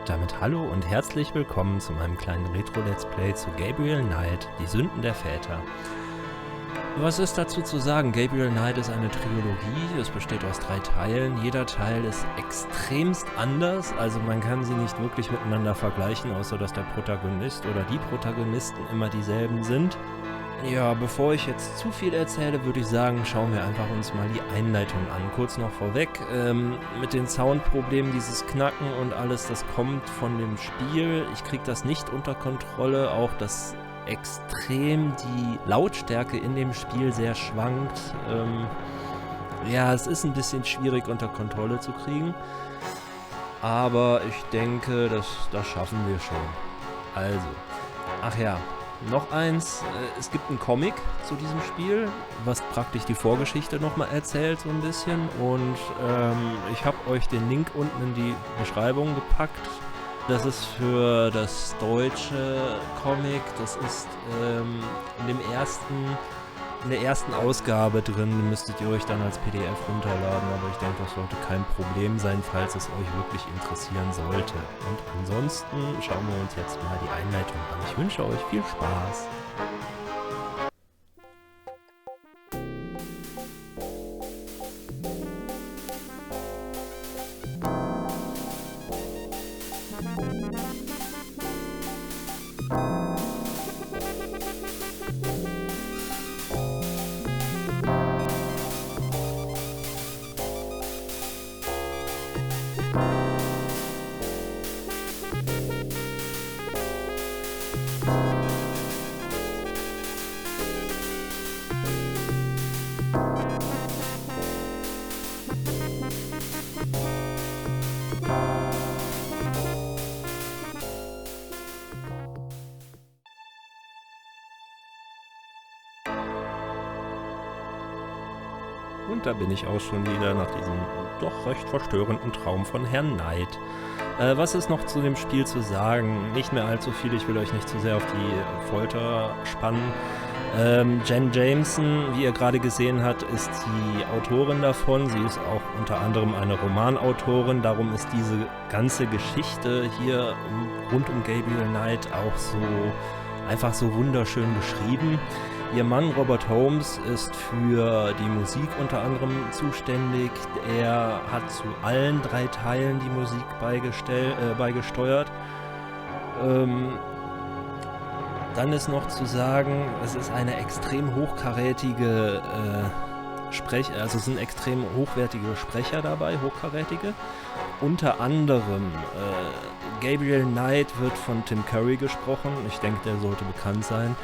Damit hallo und herzlich willkommen zu meinem kleinen Retro-Let's Play zu Gabriel Knight, die Sünden der Väter. Was ist dazu zu sagen? Gabriel Knight ist eine Trilogie, es besteht aus 3 Teilen. Jeder Teil ist extremst anders, also man kann sie nicht wirklich miteinander vergleichen, außer dass der Protagonist oder die Protagonisten immer dieselben sind. Ja, bevor ich jetzt zu viel erzähle, würde ich sagen, schauen wir einfach uns mal die Einleitung an. Kurz noch vorweg, mit den Soundproblemen, dieses Knacken und alles, das kommt von dem Spiel. Ich kriege das nicht unter Kontrolle, auch dass extrem die Lautstärke in dem Spiel sehr schwankt. Ja, es ist ein bisschen schwierig unter Kontrolle zu kriegen, aber ich denke, das schaffen wir schon. Also, ach ja. Noch eins, es gibt einen Comic zu diesem Spiel, was praktisch die Vorgeschichte nochmal erzählt so ein bisschen und ich habe euch den Link unten in die Beschreibung gepackt. Das ist für das deutsche Comic, das ist in der ersten Ausgabe drin, müsstet ihr euch dann als PDF runterladen, aber ich denke, das sollte kein Problem sein, falls es euch wirklich interessieren sollte. Und ansonsten schauen wir uns jetzt mal die Einleitung an. Ich wünsche euch viel Spaß. Und da bin ich auch schon wieder nach diesem doch recht verstörenden Traum von Herrn Knight. Was ist noch zu dem Spiel zu sagen? Nicht mehr allzu viel, ich will euch nicht zu sehr auf die Folter spannen. Jen Jameson, wie ihr gerade gesehen habt, ist die Autorin davon. Sie ist auch unter anderem eine Romanautorin. Darum ist diese ganze Geschichte hier rund um Gabriel Knight auch so einfach so wunderschön geschrieben. Ihr Mann Robert Holmes ist für die Musik unter anderem zuständig. Er hat zu allen 3 Teilen die Musik beigesteuert. Dann ist noch zu sagen, es ist eine extrem hochkarätige also es sind extrem hochwertige Sprecher dabei, hochkarätige. Unter anderem Gabriel Knight wird von Tim Curry gesprochen. Ich denke, der sollte bekannt sein.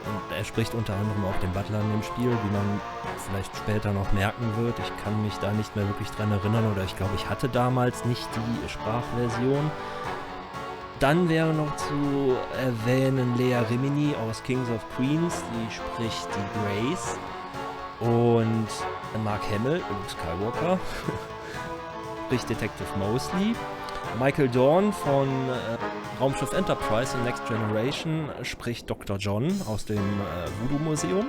Und er spricht unter anderem auch den Butler in dem Spiel, wie man vielleicht später noch merken wird. Ich kann mich da nicht mehr wirklich dran erinnern oder ich glaube, ich hatte damals nicht die Sprachversion. Dann wäre noch zu erwähnen Lea Rimini aus Kings of Queens, die spricht die Grace. Und Mark Hamill, Luke Skywalker, spricht Detective Mosley. Michael Dorn von Raumschiff Enterprise in Next Generation spricht Dr. John aus dem Voodoo Museum.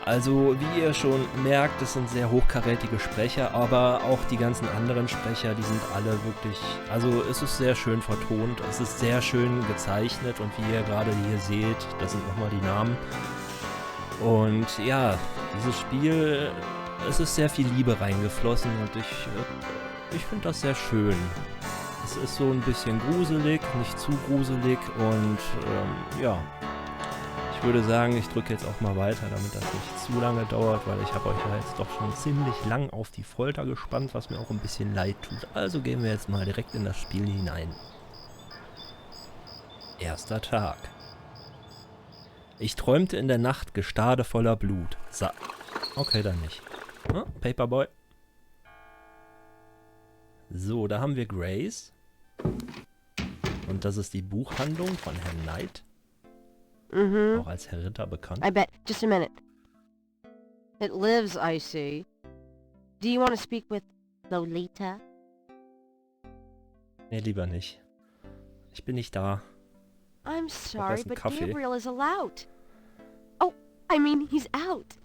Also wie ihr schon merkt, das sind sehr hochkarätige Sprecher, aber auch die ganzen anderen Sprecher, die sind alle wirklich, also es ist sehr schön vertont, es ist sehr schön gezeichnet und wie ihr gerade hier seht, das sind nochmal die Namen. Und ja, dieses Spiel, es ist sehr viel Liebe reingeflossen und ich finde das sehr schön. Es ist so ein bisschen gruselig, nicht zu gruselig und ja, ich würde sagen, ich drücke jetzt auch mal weiter, damit das nicht zu lange dauert, weil ich habe euch ja jetzt doch schon ziemlich lang auf die Folter gespannt, was mir auch ein bisschen leid tut. Also gehen wir jetzt mal direkt in das Spiel hinein. Erster Tag. Ich träumte in der Nacht Gestade voller Blut. Okay, dann nicht. Paperboy. So, da haben wir Grace. Und das ist die Buchhandlung von Herrn Knight. Auch als Herr Ritter bekannt. I bet. Just a minute. It lives, I see. Do you want to speak with Lolita? Nee, lieber nicht. Ich bin nicht da. I'm sorry, but Kaffee. Gabriel is allowed. Oh, I mean, he's out.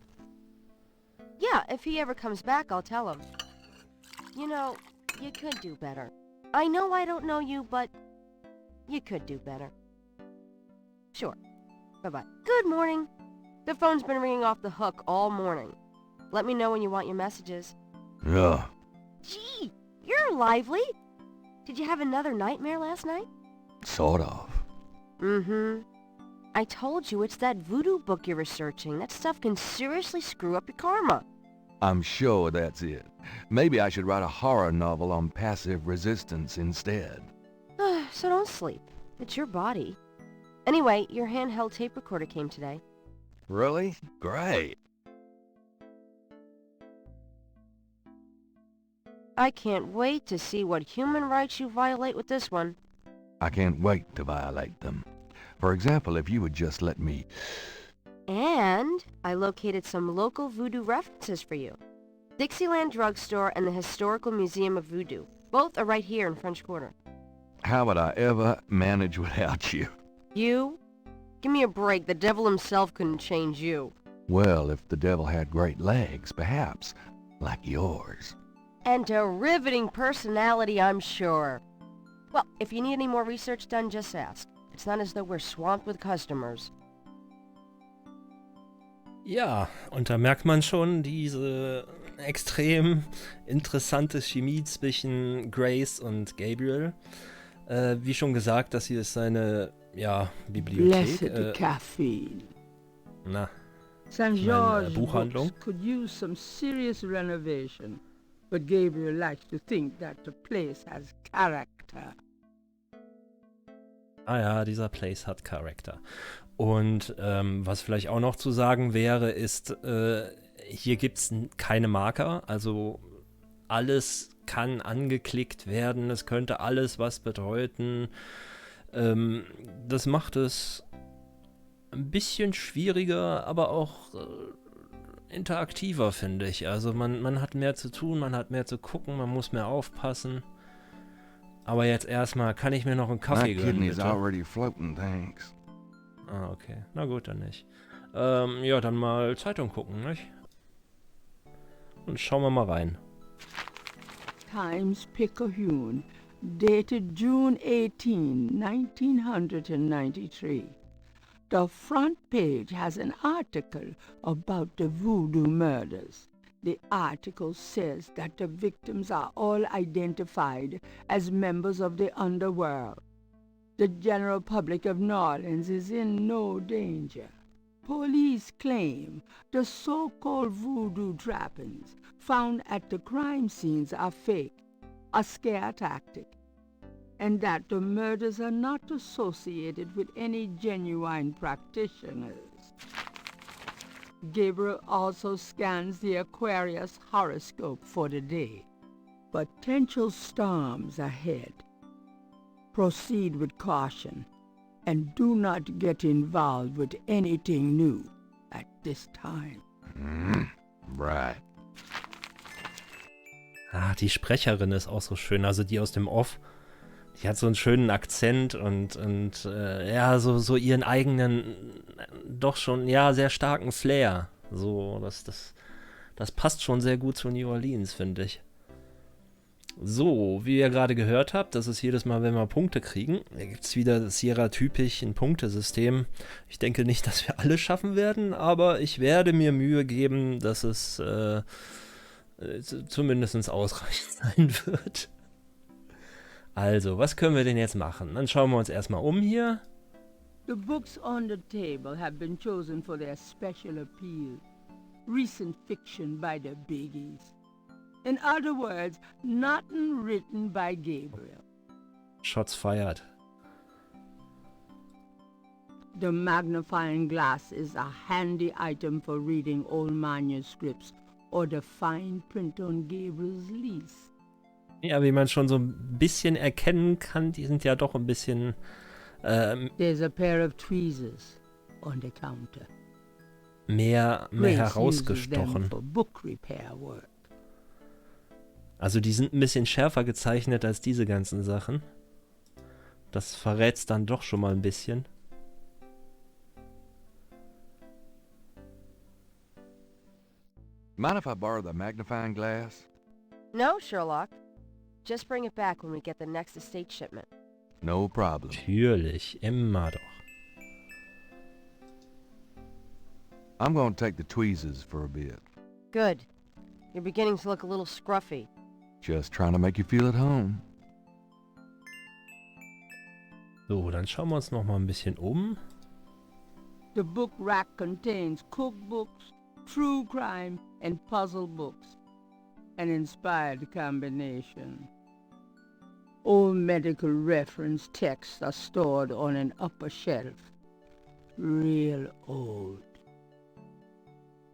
Yeah, if he ever comes back, I'll tell him. You know, you could do better. I know I don't know you, but you could do better. Sure. Bye-bye. Good morning. The phone's been ringing off the hook all morning. Let me know when you want your messages. Yeah. Gee, you're lively. Did you have another nightmare last night? Sort of. Mm-hmm. I told you it's that voodoo book you're researching. That stuff can seriously screw up your karma. I'm sure that's it. Maybe I should write a horror novel on passive resistance instead. So don't sleep. It's your body. Anyway, your handheld tape recorder came today. Really? Great. I can't wait to see what human rights you violate with this one. I can't wait to violate them. For example, if you would just let me... And I located some local voodoo references for you. Dixieland Drugstore and the Historical Museum of Voodoo. Both are right here in French Quarter. How would I ever manage without you? You? Give me a break. The devil himself couldn't change you. Well, if the devil had great legs, perhaps. Like yours. And a riveting personality, I'm sure. Well, if you need any more research done, just ask. It's not as though we're swamped with customers. Ja, und da merkt man schon diese extrem interessante Chemie zwischen Grace und Gabriel. Wie schon gesagt, das hier ist seine, Bibliothek. Blessed caffeine. Na, St. meine, George's Buchhandlung. books could use some serious renovation, but Gabriel likes to think that the place has character. Ah ja, dieser Place hat Charakter. Und was vielleicht auch noch zu sagen wäre, ist, hier gibt es keine Marker, also alles kann angeklickt werden, es könnte alles was bedeuten. Das macht es ein bisschen schwieriger, aber auch interaktiver, finde ich. Also man hat mehr zu tun, man hat mehr zu gucken, man muss mehr aufpassen. Aber jetzt erstmal, kann ich mir noch einen Kaffee My gönnen, kidney's bitte? already floating, thanks. Ah, okay. Na gut, dann nicht. Ja, dann mal Zeitung gucken, nicht? Und schauen wir mal rein. Times-Picayune, dated June 18, 1993. The front page has an article about the Voodoo murders. The article says that the victims are all identified as members of the underworld. The general public of New Orleans is in no danger. Police claim the so-called voodoo trappings found at the crime scenes are fake, a scare tactic, and that the murders are not associated with any genuine practitioners. Gabriel also scans the Aquarius horoscope for the day. Potential storms ahead. Proceed with caution, and do not get involved with anything new at this time. Right. Ah, die Sprecherin ist auch so schön, also die aus dem Off. Die hat so einen schönen Akzent und ja, so ihren eigenen, doch schon, ja, sehr starken Flair. So, das passt schon sehr gut zu New Orleans, finde ich. So, wie ihr gerade gehört habt, das ist jedes Mal, wenn wir Punkte kriegen. Da gibt es wieder Sierra-typisch ein Punktesystem. Ich denke nicht, dass wir alle schaffen werden, aber ich werde mir Mühe geben, dass es zumindest ausreichend sein wird. Also, was können wir denn jetzt machen? Dann schauen wir uns erstmal um hier. The books on the table have been chosen for their special appeal. Recent fiction by the biggies. In other words, nothing written by Gabriel. Shots fired. The magnifying glass is a handy item for reading old manuscripts or the fine print on Gabriel's lease. Ja, wie man schon so ein bisschen erkennen kann, die sind ja doch ein bisschen There's a pair of tweezers on the counter. mehr Grace uses them herausgestochen. for book repair work. Also die sind ein bisschen schärfer gezeichnet als diese ganzen Sachen. Das verrät's dann doch schon mal ein bisschen. Mind if I borrow the magnifying glass? No, Sherlock. Just bring it back when we get the next estate shipment. No problem. Natürlich, immer doch. I'm gonna take the tweezers for a bit. Good. You're beginning to look a little scruffy. Just trying to make you feel at home. So, dann schauen wir uns noch mal ein bisschen um. The book rack contains cookbooks, true crime, and puzzle books. An inspired combination. Old medical reference texts are stored on an upper shelf. Real old.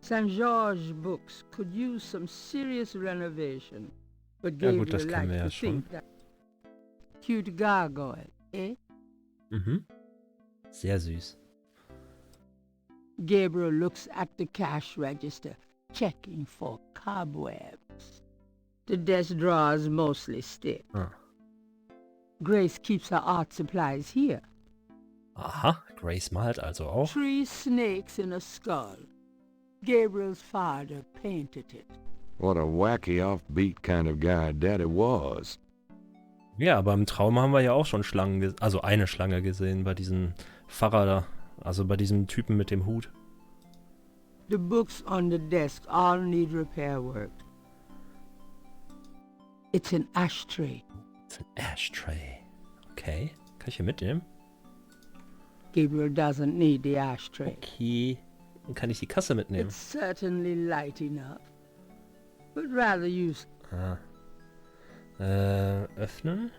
St. George's books could use some serious renovation, but Ja Gabriel gut, das kennen wir ja likes to schon. think that cute gargoyle, eh? Mhm. Sehr süß. Gabriel looks at the cash register, checking for cobwebs. The desk drawers mostly stick. Ah. Grace keeps her art supplies here. Aha, Grace malt also auch. 3 snakes in a skull. Gabriel's father painted it. What a wacky offbeat kind of guy Daddy was. Ja, aber im Traum haben wir ja auch schon Schlangen, also eine Schlange gesehen bei diesem Pfarrer da. Also bei diesem Typen mit dem Hut. The books on the desk all need repair work. It's an ashtray. Das ist ein Ashtray. Okay, kann ich hier mitnehmen? Gabriel doesn't need the ashtray. Okay, dann kann ich die Kasse mitnehmen. It's certainly light enough, but rather use. Ah. Öffnen.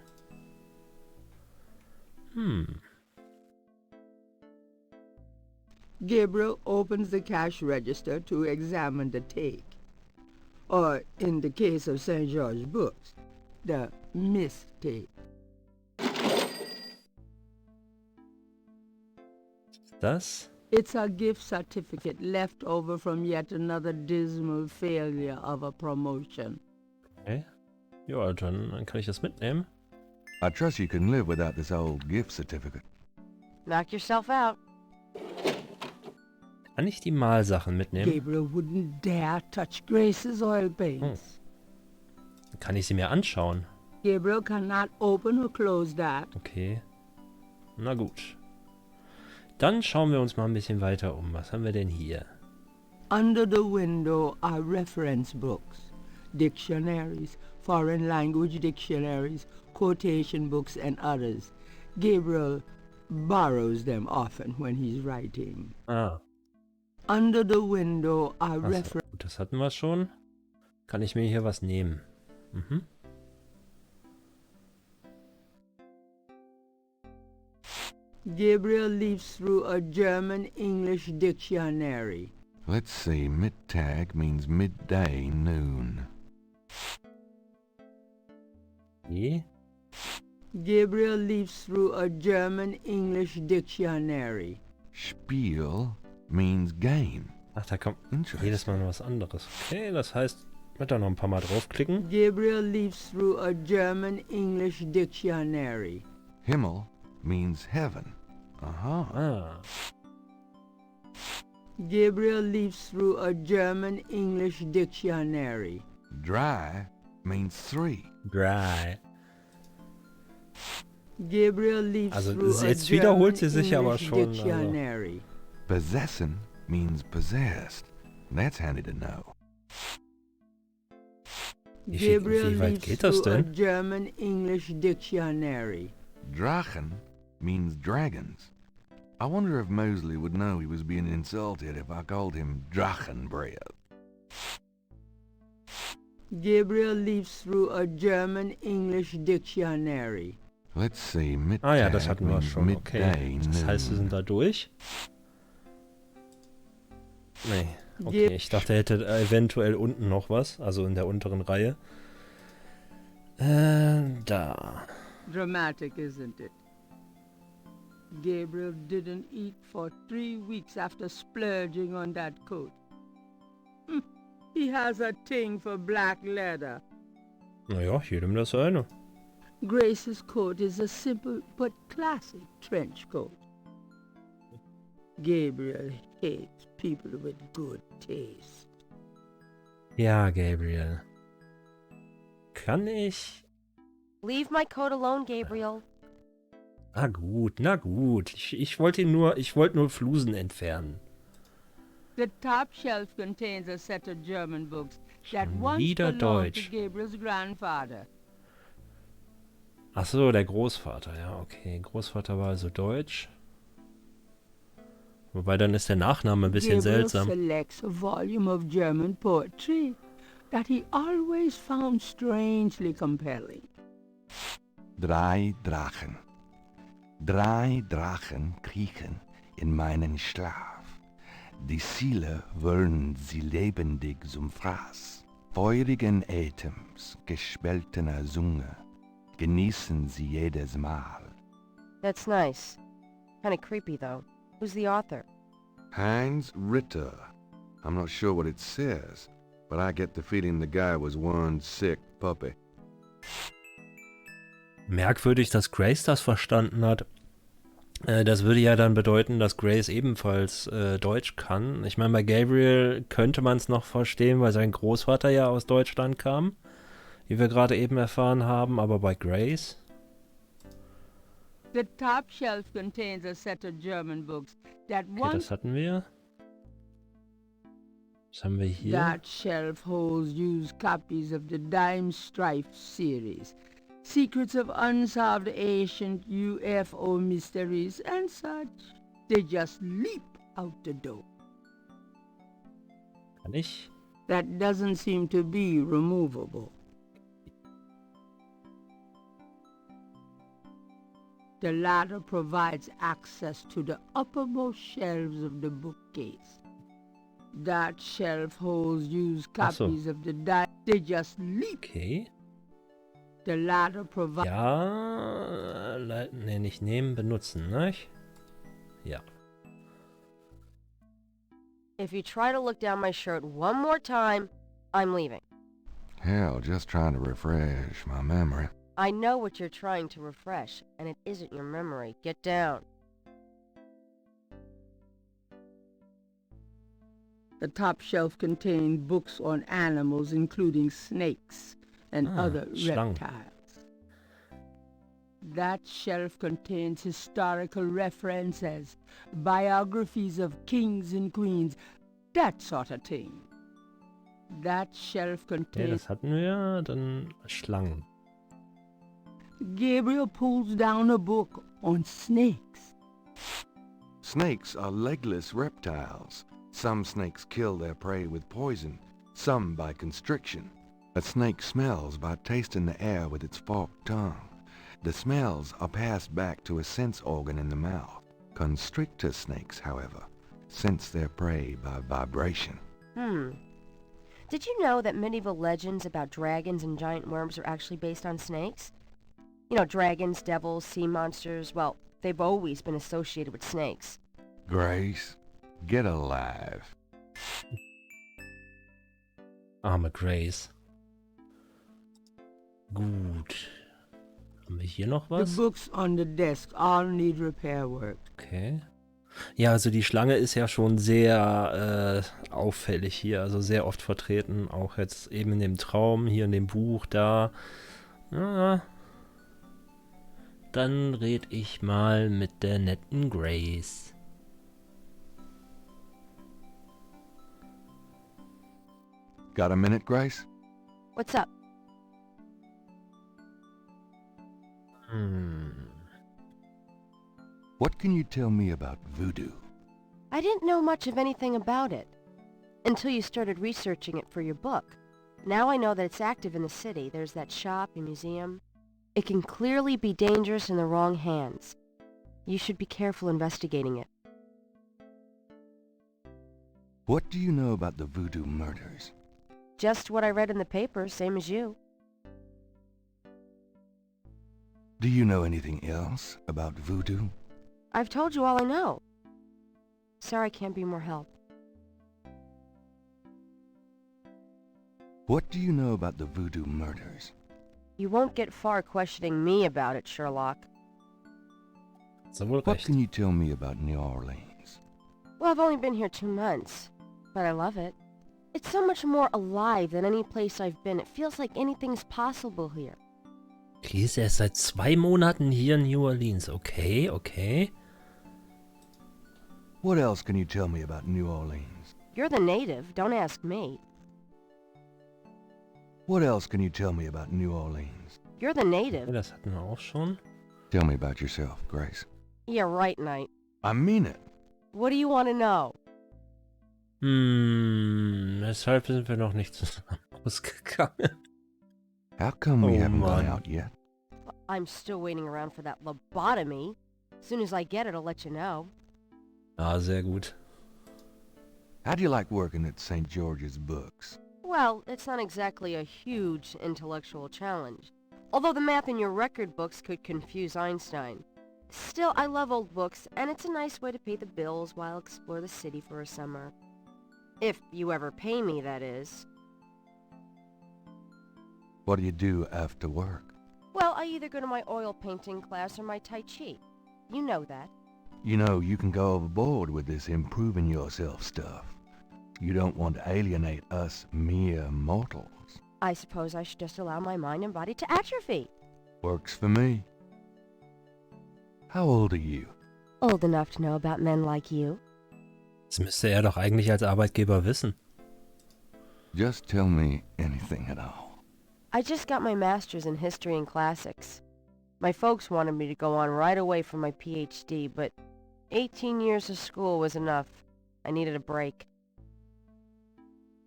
Gabriel opens the cash register to examine the take. Or, in the case of St. George's books, the mistake. Das? It's a gift certificate left over from yet another dismal failure of a promotion. Okay. Ja, dann kann ich das mitnehmen. I trust you can live without this old gift certificate. Knock yourself out. Kann ich die Malsachen mitnehmen? Gabriel wouldn't dare touch Grace's oil paints. Kann ich sie mir anschauen? Gabriel cannot open or close that. Okay. Na gut. Dann schauen wir uns mal ein bisschen weiter um. Was haben wir denn hier? Under the window are reference books, dictionaries, foreign language dictionaries, quotation books, and others. Gabriel borrows them often when he's writing. Ah, Under the window are achso, reference. gut, das hatten wir schon. Kann ich mir hier was nehmen? Mhm. Gabriel leafs through a German-English dictionary. Let's see, Mittag means midday, noon. Okay. Gabriel leafs through a German-English dictionary. Spiel means game. Ach, da kommt Interesting. jedes Mal noch was anderes. Okay, das heißt, ich werde da noch ein paar Mal draufklicken. Gabriel leafs through a German-English dictionary. Himmel means heaven. Uh-huh. Ah, Gabriel leafs through a German-English dictionary. Dry means 3. dry. Gabriel leafs Also, through a jetzt wiederholt sie sich aber German-English schon, also. dictionary. Possession means possessed. That's handy to know. Gabriel wie weit leafs geht das through a denn? German-English dictionary. Drachen means dragons. I wonder if Mosley would know he was being insulted if I called him Drachenbreath. Gabriel leafs through a German-English dictionary. Let's see, Mittag Ah ja, das hatten wir means schon. Okay. midday, Das heißt, wir noon. sind da durch. Nee. Okay, ich dachte, er hätte eventuell unten noch was. Also in der unteren Reihe. Da. Dramatic, isn't it? Gabriel didn't eat for 3 weeks after splurging on that coat. He has a thing for black leather. Naja, jedem das seine. Grace's coat is a simple but classic trench coat. Gabriel hates people with good taste. Ja, Gabriel. Kann ich Leave my coat alone, Gabriel. Na gut, na gut. Ich wollte nur Flusen entfernen. The top shelf contains a set of German books that Schon once wieder belonged to Deutsch. Gabriel's grandfather. Ach so, der Großvater, ja, okay. Großvater war also deutsch. Wobei dann ist der Nachname ein bisschen Gabriel seltsam. selects a volume of German poetry that he always found strangely compelling. 3 Drachen. 3 Drachen kriechen in meinen Schlaf. Die Ziele wollen sie lebendig zum Fraß. Feurigen Atems, gespaltener Zunge, genießen sie jedes Mal. That's nice. Kinda creepy, though. Who's the author? Heinz Ritter. I'm not sure what it says, but I get the feeling the guy was one sick puppy. Merkwürdig, dass Grace das verstanden hat. Das würde ja dann bedeuten, dass Grace ebenfalls Deutsch kann. Ich meine, bei Gabriel könnte man es noch verstehen, weil sein Großvater ja aus Deutschland kam, wie wir gerade eben erfahren haben, aber bei Grace? The top shelf contains a set of German books that Okay, once das hatten wir. Was haben wir hier? that shelf holds used copies of the Dime Strife series, secrets of unsolved ancient UFO mysteries and such. They just leap out the door. Kann ich? That doesn't seem to be removable. The latter provides access to the uppermost shelves of the bookcase. That shelf holds used Ach so. copies of the They just leap. Okay. The latter provides... Ja, nee, nicht nehmen, benutzen, ne? Ja. If you try to look down my shirt one more time, I'm leaving. Hell, just trying to refresh my memory. I know what you're trying to refresh, and it isn't your memory. Get down. The top shelf contained books on animals, including snakes and other Schlangen. reptiles. That shelf contains historical references, biographies of kings and queens, that sort of thing. That shelf Ja, contains... das hatten wir. Dann Schlangen. Gabriel pulls down a book on snakes. Snakes are legless reptiles. Some snakes kill their prey with poison, some by constriction. A snake smells by tasting the air with its forked tongue. The smells are passed back to a sense organ in the mouth. Constrictor snakes, however, sense their prey by vibration. Did you know that medieval legends about dragons and giant worms are actually based on snakes? You know, dragons, devils, sea monsters, well, they've always been associated with snakes. Grace, get alive. Arme Grace. Gut. Haben wir hier noch The was? books on the desk all need repair work. Okay. Ja, also die Schlange ist ja schon sehr auffällig hier, also sehr oft vertreten, auch jetzt eben in dem Traum, hier in dem Buch, da. Ja. Dann red ich mal mit der netten Grace. Got a minute, Grace? What's up? What can you tell me about voodoo? I didn't know much of anything about it until you started researching it for your book. Now I know that it's active in the city. There's that shop and museum. It can clearly be dangerous in the wrong hands. You should be careful investigating it. What do you know about the voodoo murders? Just what I read in the paper, same as you. Do you know anything else about voodoo? I've told you all I know. Sorry I can't be more help. What do you know about the voodoo murders? You won't get far questioning me about it, Sherlock. So wohl What recht. can you tell me about New Orleans? Well, I've only been here 2 months, but I love it. It's so much more alive than any place I've been. It feels like anything's possible here. Okay, ist erst seit 2 Monaten hier in New Orleans. Okay, okay. What else can you tell me about New Orleans? You're the native, don't ask me. What else can you tell me about New Orleans? You're the Okay, native. das hatten wir auch schon. Tell me about yourself, Grace. Yeah, right, Knight. I mean it. What do you want to know? Weshalb sind wir noch nicht zusammen ausgegangen? How come we Oh, haven't gone Mann. out yet? I'm still waiting around for that lobotomy. As soon as I get it, I'll let you know. Ah, sehr gut. How do you like working at St. George's Books? Well, it's not exactly a huge intellectual challenge. Although the math in your record books could confuse Einstein. Still, I love old books, and it's a nice way to pay the bills while explore the city for a summer. If you ever pay me, that is. What do you do after work? Well, I either go to my oil painting class or my Tai Chi. You know that. You know, you can go overboard with this improving yourself stuff. You don't want to alienate us mere mortals. I suppose I should just allow my mind and body to atrophy. Works for me. How old are you? Old enough to know about men like you. Das müsste er doch eigentlich als Arbeitgeber wissen. Just tell me anything at all. I just got my master's in history and classics. My folks wanted me to go on right away for my PhD, but 18 years of school was enough. I needed a break.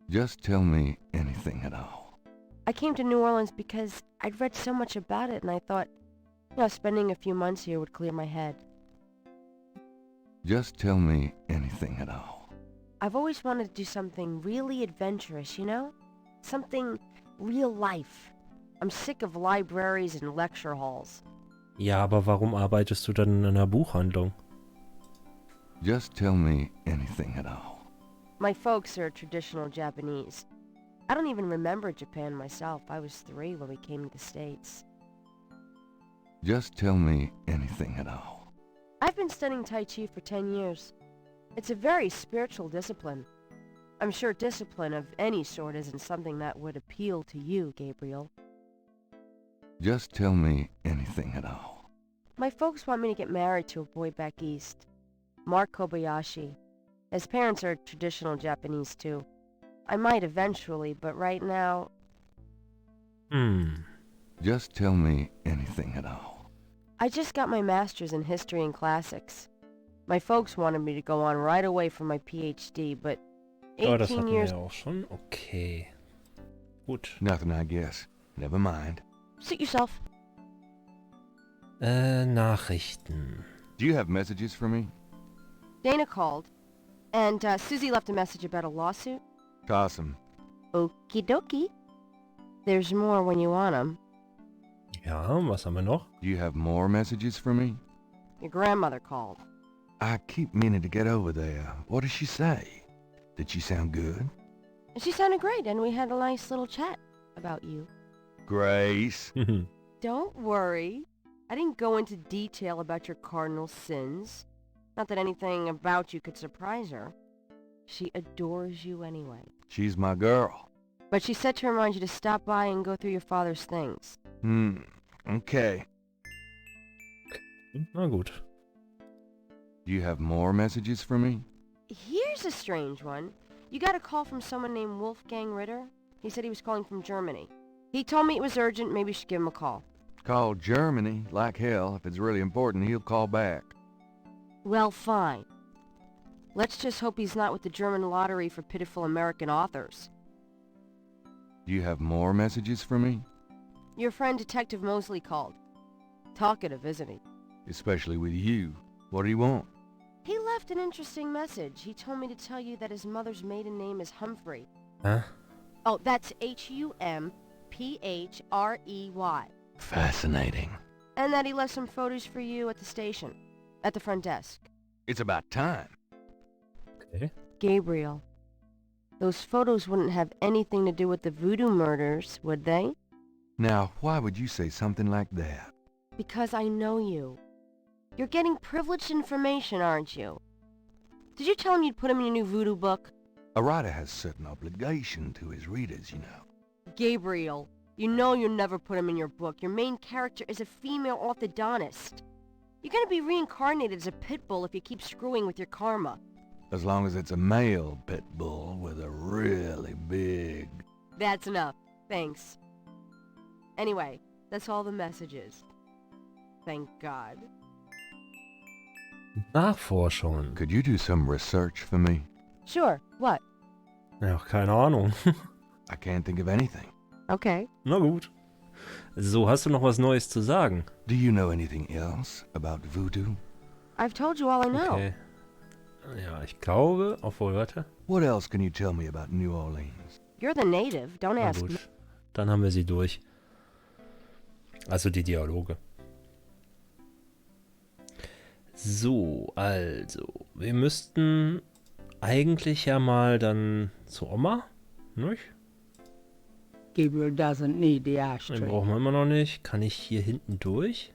Just tell me anything at all. I came to New Orleans because I'd read so much about it and I thought, spending a few months here would clear my head. Just tell me anything at all. I've always wanted to do something really adventurous, you know? Something real life. I'm sick of libraries and lecture halls. Ja, aber warum arbeitest du dann in einer Buchhandlung? Just tell me anything at all. My folks are traditional Japanese. I don't even remember Japan myself. I was 3 when we came to the States. Just tell me anything at all. I've been studying Tai Chi for 10 years. It's a very spiritual discipline. I'm sure discipline of any sort isn't something that would appeal to you, Gabriel. Just tell me anything at all. My folks want me to get married to a boy back east. Mark Kobayashi. His parents are traditional Japanese too. I might eventually, but right now... Just tell me anything at all. I just got my master's in history and classics. My folks wanted me to go on right away for my PhD, but Oh, das 18 hatten years... wir auch schon. Okay. Gut. Nothing, I guess. Never mind. Suit yourself. Nachrichten. Do you have messages for me? Dana called, and Susie left a message about a lawsuit. Toss 'em. Okie dokie. There's more when you want 'em. Ja, was haben wir noch? Do you have more messages for me? Your grandmother called. I keep meaning to get over there. What did she say? Did she sound good? She sounded great, and we had a nice little chat about you. Grace. Don't worry. I didn't go into detail about your cardinal sins. Not that anything about you could surprise her. She adores you anyway. She's my girl. But she said to remind you to stop by and go through your father's things. Okay. Na gut. Do you have more messages for me? Here's a strange one. You got a call from someone named Wolfgang Ritter? He said he was calling from Germany. He told me it was urgent, maybe you should give him a call. Call Germany. Like hell. If it's really important, he'll call back. Well, fine. Let's just hope he's not with the German lottery for pitiful American authors. Do you have more messages for me? Your friend Detective Mosley called. Talkative, isn't he? Especially with you. What do you want? He left an interesting message. He told me to tell you that his mother's maiden name is Humphrey. Huh? Oh, that's Humprey. Fascinating. And that he left some photos for you at the station. At the front desk. It's about time. Okay. Gabriel. Those photos wouldn't have anything to do with the Voodoo murders, would they? Now, why would you say something like that? Because I know you. You're getting privileged information, aren't you? Did you tell him you'd put him in your new Voodoo book? A writer has certain obligation to his readers, you know. Gabriel, You know you never put him in your book. Your main character is a female orthodontist. You're gonna be reincarnated as a pit bull if you keep screwing with your karma. As long as it's a male pit bull with a really big... That's enough. Thanks. Anyway, that's all the messages. Thank God. Nachforschungen. Could you do some research for me? Sure, what? Ja, keine Ahnung. I can't think of anything. Okay. Na gut. So, hast du noch was Neues zu sagen? Do you know anything else about voodoo? I've told you all I know. Okay. Ja, ich glaube, obwohl, warte. What else can you tell me about New Orleans? You're the native, don't Na ask me. gut. Dann haben wir sie durch. Also die Dialoge. So, also. Wir müssten eigentlich ja mal dann zu Oma, nicht? Gabriel doesn't need the Den ashtray. brauchen wir immer noch nicht. Kann ich hier hinten durch?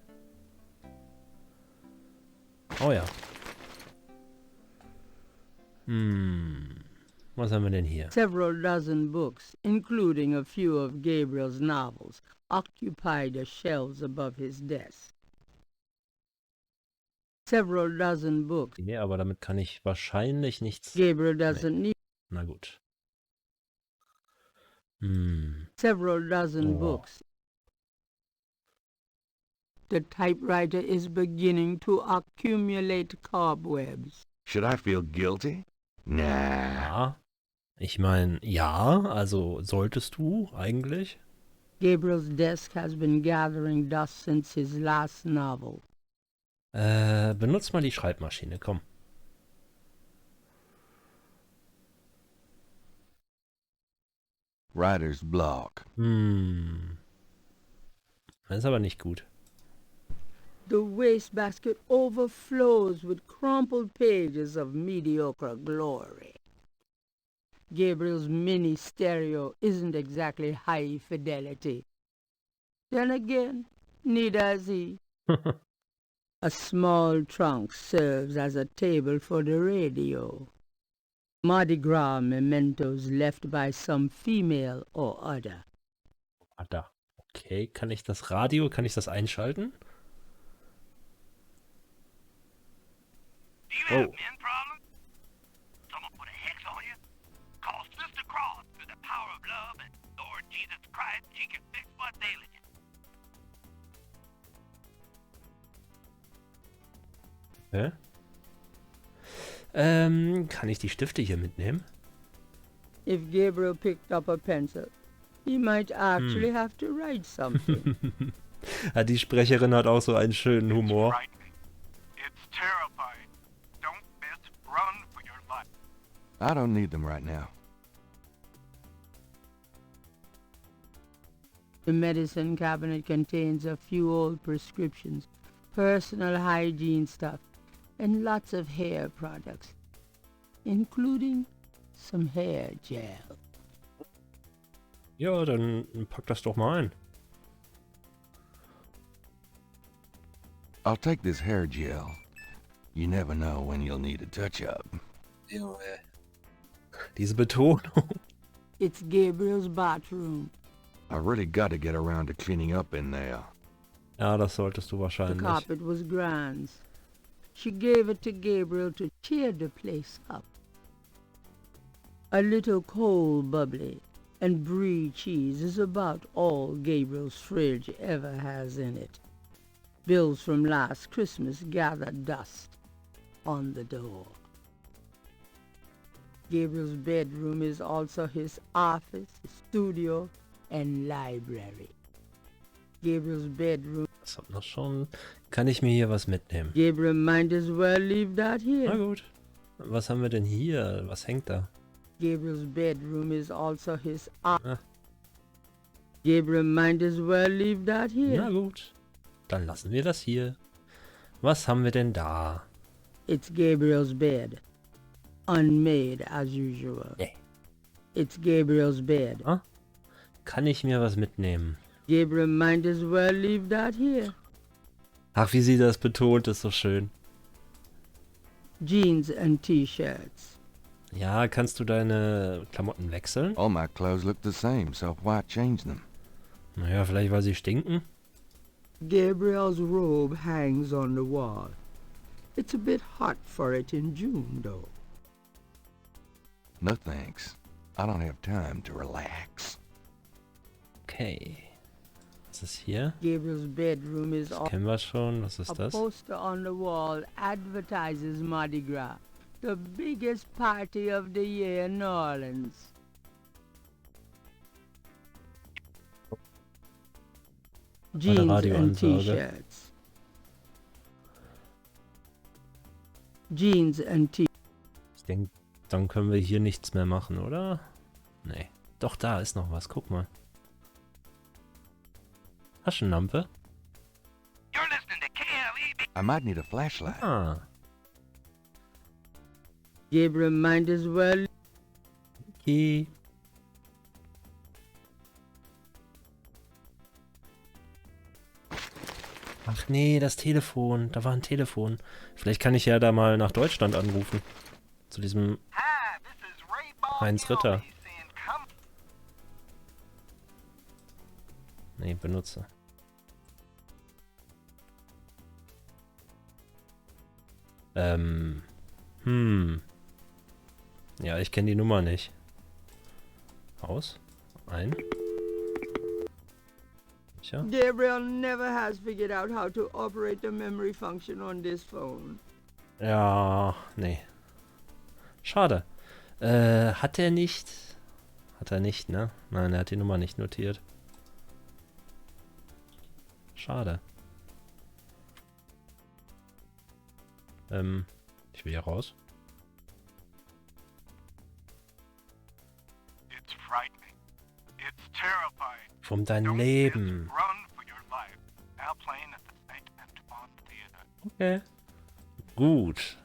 Oh ja. Was haben wir denn hier? Several dozen books, including a few of Gabriel's novels, occupy the shelves above his desk. Several dozen books. Nee, aber damit kann ich wahrscheinlich nichts... Gabriel doesn't need Na gut. several dozen Oh. books. The typewriter is beginning to accumulate cobwebs. Should I feel guilty? Nah. Ja. Ich meine, ja, also solltest du eigentlich. Gabriel's desk has been gathering dust since his last novel. Benutzt mal die Schreibmaschine, komm. Writer's block. Das ist aber nicht gut. The wastebasket overflows with crumpled pages of mediocre glory. Gabriel's mini stereo isn't exactly high fidelity. Then again, neither is he. A small trunk serves as a table for the radio. Mardi Gras mementos left by some female or other. Ah, da. Okay, kann ich das Radio, kann ich das einschalten? Do you Oh. have men problems? Someone put a hex on you? Call Sister Cross through the power of love and Lord Jesus Christ. She can fix what's ailing you. Hä? Kann ich die Stifte hier mitnehmen? If Gabriel picked up a pencil, he might actually have to write something. Ja, die Sprecherin hat auch so einen schönen Humor. Frightening. It's terrifying. Don't miss. Run for your life. I don't need them right now. The medicine cabinet contains a few old prescriptions, personal hygiene stuff, and lots of hair products, including some hair gel. Ja, dann pack das doch mal ein. I'll take this hair gel. You never know when you'll need a touch-up. Diese Betonung. It's Gabriel's bathroom. I really got to get around to cleaning up in there. Ja, das solltest du The wahrscheinlich. carpet was Gran's. She gave it to Gabriel to cheer the place up. A little cold bubbly and brie cheese is about all Gabriel's fridge ever has in it. Bills from last Christmas gather dust on the door. Gabriel's bedroom is also his office, studio, and library. Gabriel's bedroom. Was haben wir schon? Kann ich mir hier was mitnehmen? Gabriel might as well leave that Na here. gut. Was haben wir denn hier? Was hängt da? Gabriel's bedroom is also his Ah. Gabriel might as well leave that Na here. gut. Dann lassen wir das hier. Was haben wir denn da? It's Gabriel's bed. Unmade as usual. Nee. It's Gabriel's bed. Kann ich mir was mitnehmen? Gabriel might as well leave that here. Ach, wie sie das betont, ist so schön. Jeans and T-shirts. Ja, kannst du deine Klamotten wechseln? All my clothes look the same, so why change them? Naja, vielleicht weil sie stinken. Gabriel's robe hangs on the wall. It's a bit hot for it in June, though. No thanks. I don't have time to relax. Okay. Was ist hier? Gabriel's bedroom is Das all. kennen wir schon. Was A ist das? poster on the wall advertises Mardi Gras, the biggest party of the year in New Orleans. Jeans and Radioansage. T-shirts. Jeans and T. Ich denke, dann können wir hier nichts mehr machen, oder? Nee. Doch, da ist noch was. Guck mal. Taschenlampe? You're listening to KLEB. I might need a flashlight. Ah. Gabriel might as well. Okay. Ach nee, das Telefon. Da war ein Telefon. Vielleicht kann ich ja da mal nach Deutschland anrufen. Zu diesem Hi, this is Ray Ball. Heinz Ritter. saying come. Nee, benutze. Ja, ich kenne die Nummer nicht. Aus. Ein. Sicher. Gabriel never has figured out how to operate the memory function on this phone. Ja, nee. Schade. Hat er nicht? Hat er nicht, ne? Nein, er hat die Nummer nicht notiert. Schade. Ich will hier raus. It's frightening. It's terrifying. Vom dein Don't Leben. just run for your life. Now playing at the St. Antoine Theater. Okay. Gut.